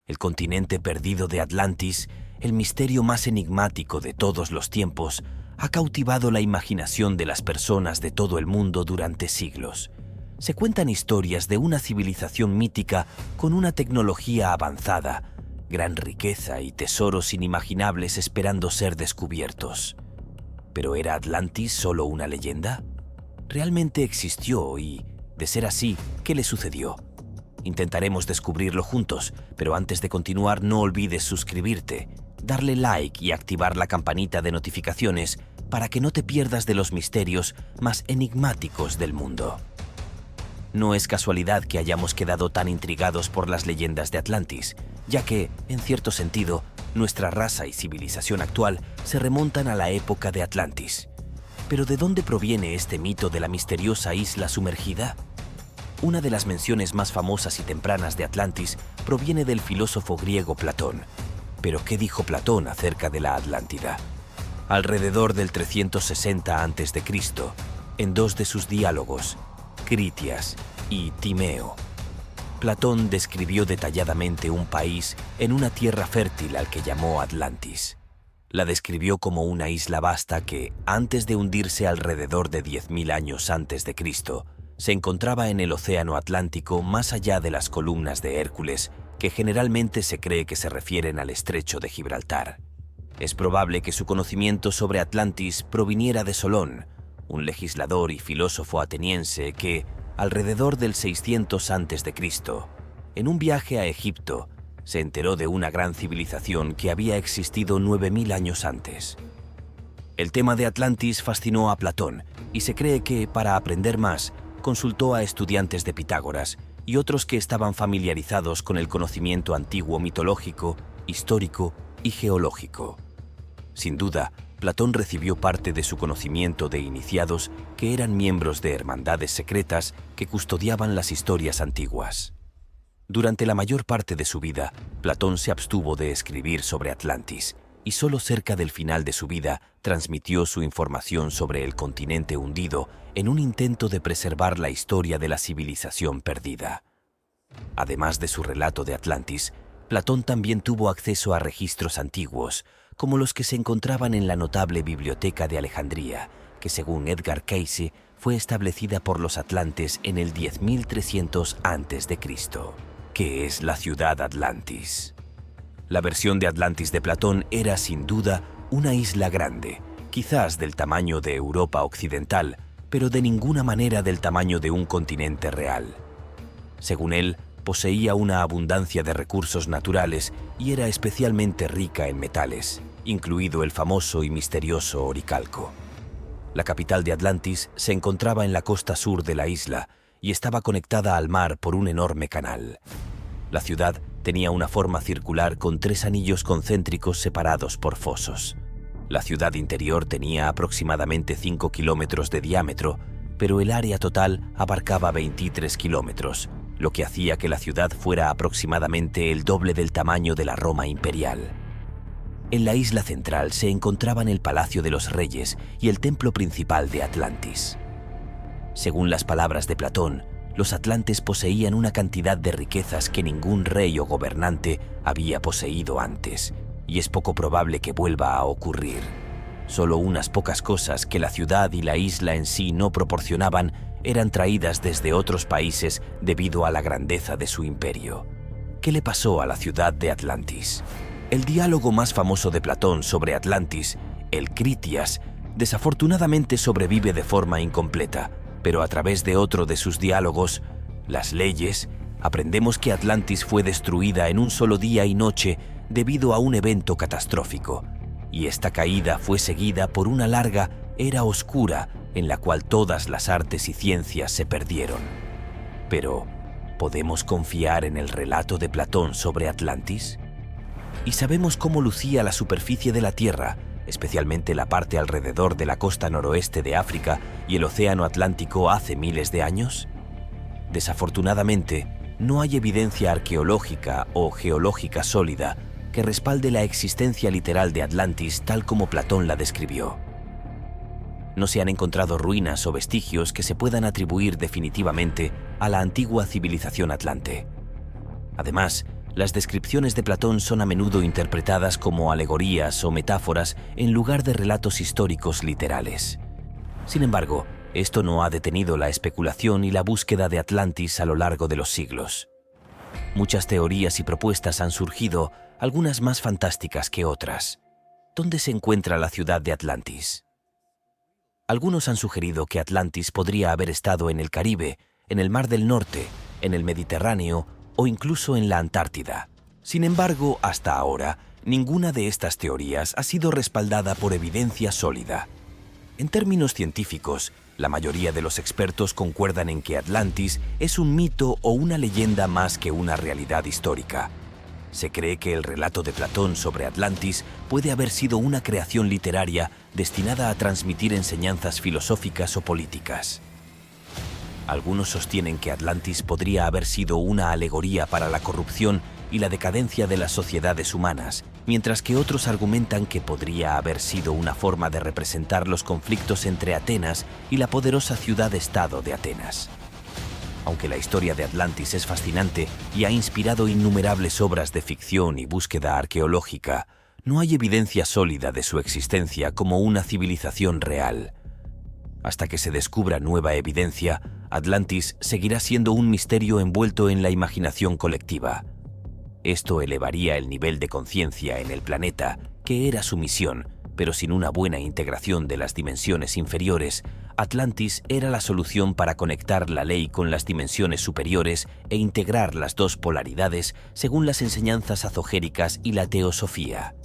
El continente perdido de Atlantis, el misterio más enigmático de todos los tiempos, ha cautivado la imaginación de las personas de todo el mundo durante siglos. Se cuentan historias de una civilización mítica con una tecnología avanzada, gran riqueza y tesoros inimaginables esperando ser descubiertos. ¿Pero era Atlantis solo una leyenda? ¿Realmente existió y, de ser así, qué le sucedió? Intentaremos descubrirlo juntos, pero antes de continuar no olvides suscribirte, darle like y activar la campanita de notificaciones para que no te pierdas de los misterios más enigmáticos del mundo. No es casualidad que hayamos quedado tan intrigados por las leyendas de Atlantis, ya que, en cierto sentido, nuestra raza y civilización actual se remontan a la época de Atlantis. ¿Pero de dónde proviene este mito de la misteriosa isla sumergida? Una de las menciones más famosas y tempranas de Atlantis proviene del filósofo griego Platón. ¿Pero qué dijo Platón acerca de la Atlántida? Alrededor del 360 a.C., en dos de sus diálogos, Critias y Timeo, Platón describió detalladamente un país en una tierra fértil al que llamó Atlantis. La describió como una isla vasta que, antes de hundirse alrededor de 10.000 años antes de Cristo, se encontraba en el océano Atlántico más allá de las columnas de Hércules, que generalmente se cree que se refieren al estrecho de Gibraltar. Es probable que su conocimiento sobre Atlantis proviniera de Solón, un legislador y filósofo ateniense que, alrededor del 600 a.C., en un viaje a Egipto, se enteró de una gran civilización que había existido 9.000 años antes. El tema de Atlantis fascinó a Platón y se cree que, para aprender más, consultó a estudiantes de Pitágoras y otros que estaban familiarizados con el conocimiento antiguo mitológico, histórico y geológico. Sin duda, Platón recibió parte de su conocimiento de iniciados que eran miembros de hermandades secretas que custodiaban las historias antiguas. Durante la mayor parte de su vida, Platón se abstuvo de escribir sobre Atlantis y solo cerca del final de su vida transmitió su información sobre el continente hundido en un intento de preservar la historia de la civilización perdida. Además de su relato de Atlantis, Platón también tuvo acceso a registros antiguos, como los que se encontraban en la notable Biblioteca de Alejandría, que según Edgar Cayce fue establecida por los atlantes en el 10.300 a.C. ¿Qué es la ciudad Atlantis? La versión de Atlantis de Platón era sin duda una isla grande, quizás del tamaño de Europa occidental, pero de ninguna manera del tamaño de un continente real. Según él, poseía una abundancia de recursos naturales y era especialmente rica en metales, incluido el famoso y misterioso oricalco. La capital de Atlantis se encontraba en la costa sur de la isla y estaba conectada al mar por un enorme canal. La ciudad tenía una forma circular con 3 anillos concéntricos separados por fosos. La ciudad interior tenía aproximadamente 5 kilómetros de diámetro, pero el área total abarcaba 23 kilómetros, lo que hacía que la ciudad fuera aproximadamente el doble del tamaño de la Roma imperial. En la isla central se encontraban el Palacio de los Reyes y el templo principal de Atlantis. Según las palabras de Platón, los atlantes poseían una cantidad de riquezas que ningún rey o gobernante había poseído antes, y es poco probable que vuelva a ocurrir. Solo unas pocas cosas que la ciudad y la isla en sí no proporcionaban eran traídas desde otros países debido a la grandeza de su imperio. ¿Qué le pasó a la ciudad de Atlantis? El diálogo más famoso de Platón sobre Atlantis, el Critias, desafortunadamente sobrevive de forma incompleta, pero a través de otro de sus diálogos, Las Leyes, aprendemos que Atlantis fue destruida en un solo día y noche debido a un evento catastrófico, y esta caída fue seguida por una larga era oscura en la cual todas las artes y ciencias se perdieron. Pero, ¿podemos confiar en el relato de Platón sobre Atlantis? ¿Y sabemos cómo lucía la superficie de la Tierra, especialmente la parte alrededor de la costa noroeste de África y el océano Atlántico hace miles de años? Desafortunadamente, no hay evidencia arqueológica o geológica sólida que respalde la existencia literal de Atlantis tal como Platón la describió. No se han encontrado ruinas o vestigios que se puedan atribuir definitivamente a la antigua civilización atlante. Además, las descripciones de Platón son a menudo interpretadas como alegorías o metáforas en lugar de relatos históricos literales. Sin embargo, esto no ha detenido la especulación y la búsqueda de Atlantis a lo largo de los siglos. Muchas teorías y propuestas han surgido, algunas más fantásticas que otras. ¿Dónde se encuentra la ciudad de Atlantis? Algunos han sugerido que Atlantis podría haber estado en el Caribe, en el Mar del Norte, en el Mediterráneo o incluso en la Antártida. Sin embargo, hasta ahora, ninguna de estas teorías ha sido respaldada por evidencia sólida. En términos científicos, la mayoría de los expertos concuerdan en que Atlantis es un mito o una leyenda más que una realidad histórica. Se cree que el relato de Platón sobre Atlantis puede haber sido una creación literaria destinada a transmitir enseñanzas filosóficas o políticas. Algunos sostienen que Atlantis podría haber sido una alegoría para la corrupción y la decadencia de las sociedades humanas, mientras que otros argumentan que podría haber sido una forma de representar los conflictos entre Atenas y la poderosa ciudad-estado de Atenas. Aunque la historia de Atlantis es fascinante y ha inspirado innumerables obras de ficción y búsqueda arqueológica, no hay evidencia sólida de su existencia como una civilización real. Hasta que se descubra nueva evidencia, Atlantis seguirá siendo un misterio envuelto en la imaginación colectiva. Esto elevaría el nivel de conciencia en el planeta, que era su misión, pero sin una buena integración de las dimensiones inferiores, Atlantis era la solución para conectar la ley con las dimensiones superiores e integrar las dos polaridades según las enseñanzas azogéricas y la teosofía.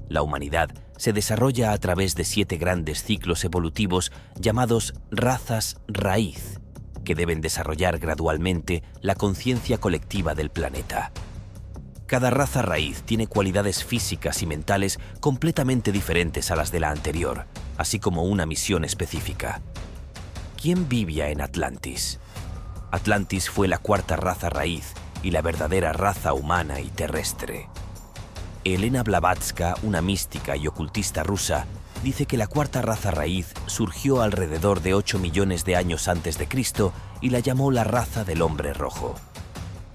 La humanidad se desarrolla a través de 7 grandes ciclos evolutivos llamados razas raíz, que deben desarrollar gradualmente la conciencia colectiva del planeta. Cada raza raíz tiene cualidades físicas y mentales completamente diferentes a las de la anterior, así como una misión específica. ¿Quién vivía en Atlantis? Atlantis fue la 4ª raza raíz y la verdadera raza humana y terrestre. Elena Blavatsky, una mística y ocultista rusa, dice que la 4ª raza raíz surgió alrededor de 8 millones de años antes de Cristo y la llamó la raza del hombre rojo.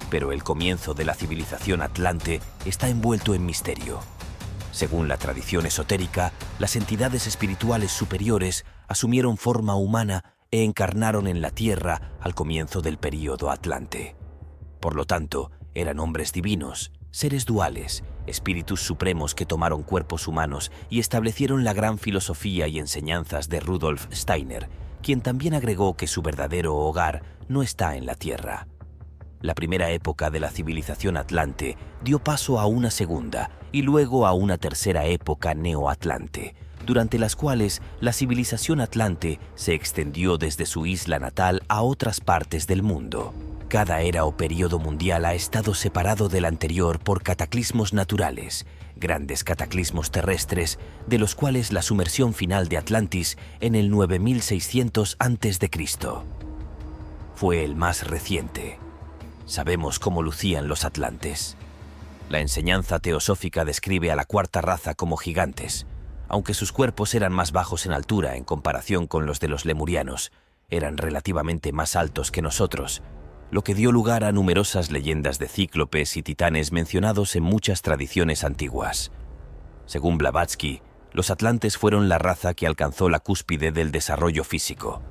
Pero el comienzo de la civilización atlante está envuelto en misterio. Según la tradición esotérica, las entidades espirituales superiores asumieron forma humana e encarnaron en la Tierra al comienzo del período atlante. Por lo tanto, eran hombres divinos, seres duales, espíritus supremos que tomaron cuerpos humanos y establecieron la gran filosofía y enseñanzas de Rudolf Steiner, quien también agregó que su verdadero hogar no está en la Tierra. La primera época de la civilización atlante dio paso a una segunda y luego a una tercera época neoatlante, durante las cuales la civilización atlante se extendió desde su isla natal a otras partes del mundo. Cada era o período mundial ha estado separado del anterior por cataclismos naturales, grandes cataclismos terrestres, de los cuales la sumersión final de Atlantis en el 9600 a.C. fue el más reciente. Sabemos cómo lucían los atlantes. La enseñanza teosófica describe a la 4ª raza como gigantes. Aunque sus cuerpos eran más bajos en altura en comparación con los de los lemurianos, eran relativamente más altos que nosotros, lo que dio lugar a numerosas leyendas de cíclopes y titanes mencionados en muchas tradiciones antiguas. Según Blavatsky, los atlantes fueron la raza que alcanzó la cúspide del desarrollo físico.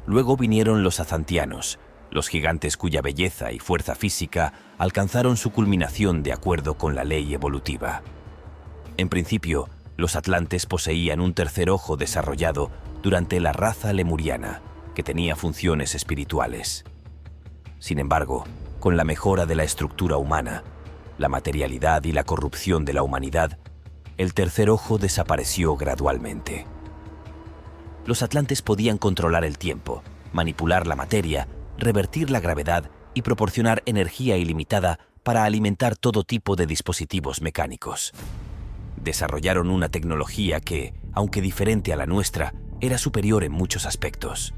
Luego vinieron los azantianos, los gigantes cuya belleza y fuerza física alcanzaron su culminación de acuerdo con la ley evolutiva. En principio, los atlantes poseían un tercer ojo desarrollado durante la raza lemuriana, que tenía funciones espirituales. Sin embargo, con la mejora de la estructura humana, la materialidad y la corrupción de la humanidad, el tercer ojo desapareció gradualmente. Los atlantes podían controlar el tiempo, manipular la materia, revertir la gravedad y proporcionar energía ilimitada para alimentar todo tipo de dispositivos mecánicos. Desarrollaron una tecnología que, aunque diferente a la nuestra, era superior en muchos aspectos.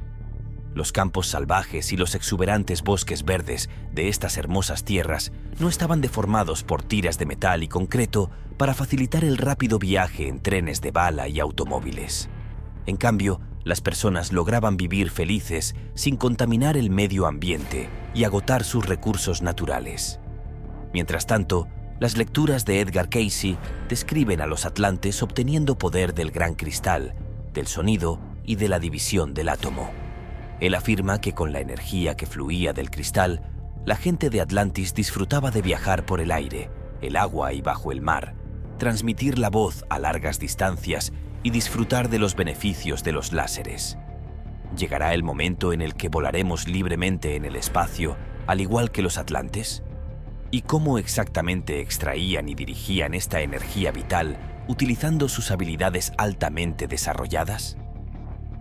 Los campos salvajes y los exuberantes bosques verdes de estas hermosas tierras no estaban deformados por tiras de metal y concreto para facilitar el rápido viaje en trenes de bala y automóviles. En cambio, las personas lograban vivir felices sin contaminar el medio ambiente y agotar sus recursos naturales. Mientras tanto, las lecturas de Edgar Cayce describen a los atlantes obteniendo poder del gran cristal, del sonido y de la división del átomo. Él afirma que con la energía que fluía del cristal, la gente de Atlantis disfrutaba de viajar por el aire, el agua y bajo el mar, transmitir la voz a largas distancias y disfrutar de los beneficios de los láseres. ¿Llegará el momento en el que volaremos libremente en el espacio, al igual que los atlantes? ¿Y cómo exactamente extraían y dirigían esta energía vital utilizando sus habilidades altamente desarrolladas?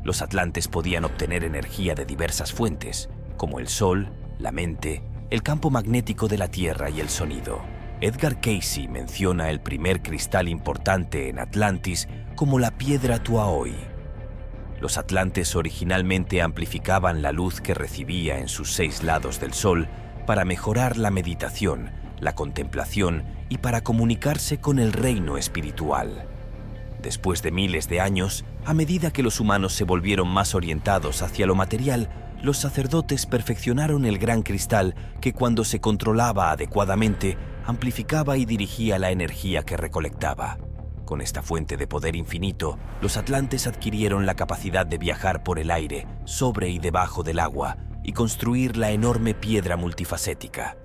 Los atlantes podían obtener energía de diversas fuentes, como el sol, la mente, el campo magnético de la Tierra y el sonido. Edgar Cayce menciona el primer cristal importante en Atlantis como la piedra Tuaoi. Los atlantes originalmente amplificaban la luz que recibía en sus 6 lados del sol para mejorar la meditación, la contemplación y para comunicarse con el reino espiritual. Después de miles de años, a medida que los humanos se volvieron más orientados hacia lo material, los sacerdotes perfeccionaron el gran cristal que, cuando se controlaba adecuadamente, amplificaba y dirigía la energía que recolectaba. Con esta fuente de poder infinito, los atlantes adquirieron la capacidad de viajar por el aire, sobre y debajo del agua, y construir la enorme piedra multifacética.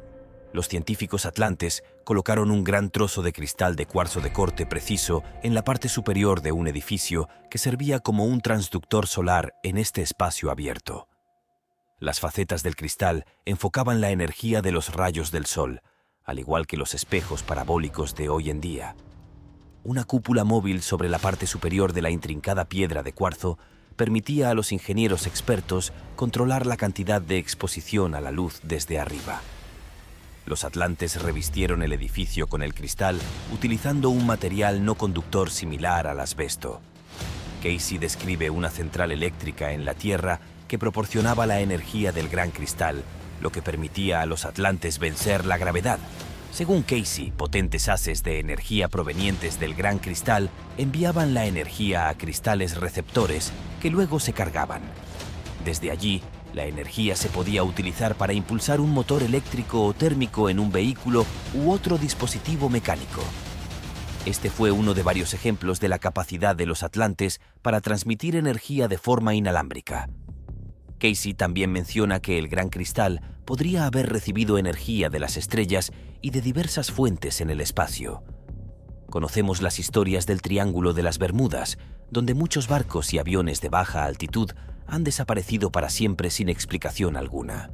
Los científicos atlantes colocaron un gran trozo de cristal de cuarzo de corte preciso en la parte superior de un edificio que servía como un transductor solar en este espacio abierto. Las facetas del cristal enfocaban la energía de los rayos del sol, al igual que los espejos parabólicos de hoy en día. Una cúpula móvil sobre la parte superior de la intrincada piedra de cuarzo permitía a los ingenieros expertos controlar la cantidad de exposición a la luz desde arriba. Los atlantes revistieron el edificio con el cristal utilizando un material no conductor similar al asbesto. Cayce describe una central eléctrica en la Tierra que proporcionaba la energía del gran cristal, lo que permitía a los atlantes vencer la gravedad. Según Cayce, potentes haces de energía provenientes del gran cristal enviaban la energía a cristales receptores que luego se cargaban. Desde allí, la energía se podía utilizar para impulsar un motor eléctrico o térmico en un vehículo u otro dispositivo mecánico. Este fue uno de varios ejemplos de la capacidad de los atlantes para transmitir energía de forma inalámbrica. Cayce también menciona que el gran cristal podría haber recibido energía de las estrellas y de diversas fuentes en el espacio. Conocemos las historias del Triángulo de las Bermudas, donde muchos barcos y aviones de baja altitud han desaparecido para siempre sin explicación alguna.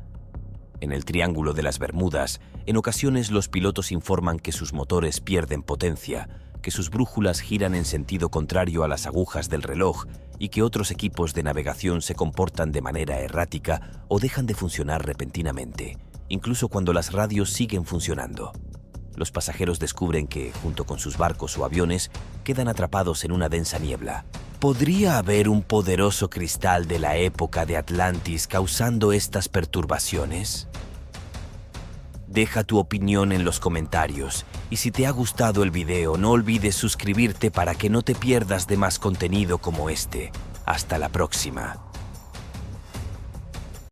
En el Triángulo de las Bermudas, en ocasiones los pilotos informan que sus motores pierden potencia, que sus brújulas giran en sentido contrario a las agujas del reloj y que otros equipos de navegación se comportan de manera errática o dejan de funcionar repentinamente, incluso cuando las radios siguen funcionando. Los pasajeros descubren que, junto con sus barcos o aviones, quedan atrapados en una densa niebla. ¿Podría haber un poderoso cristal de la época de Atlantis causando estas perturbaciones? Deja tu opinión en los comentarios y si te ha gustado el video no olvides suscribirte para que no te pierdas de más contenido como este. Hasta la próxima.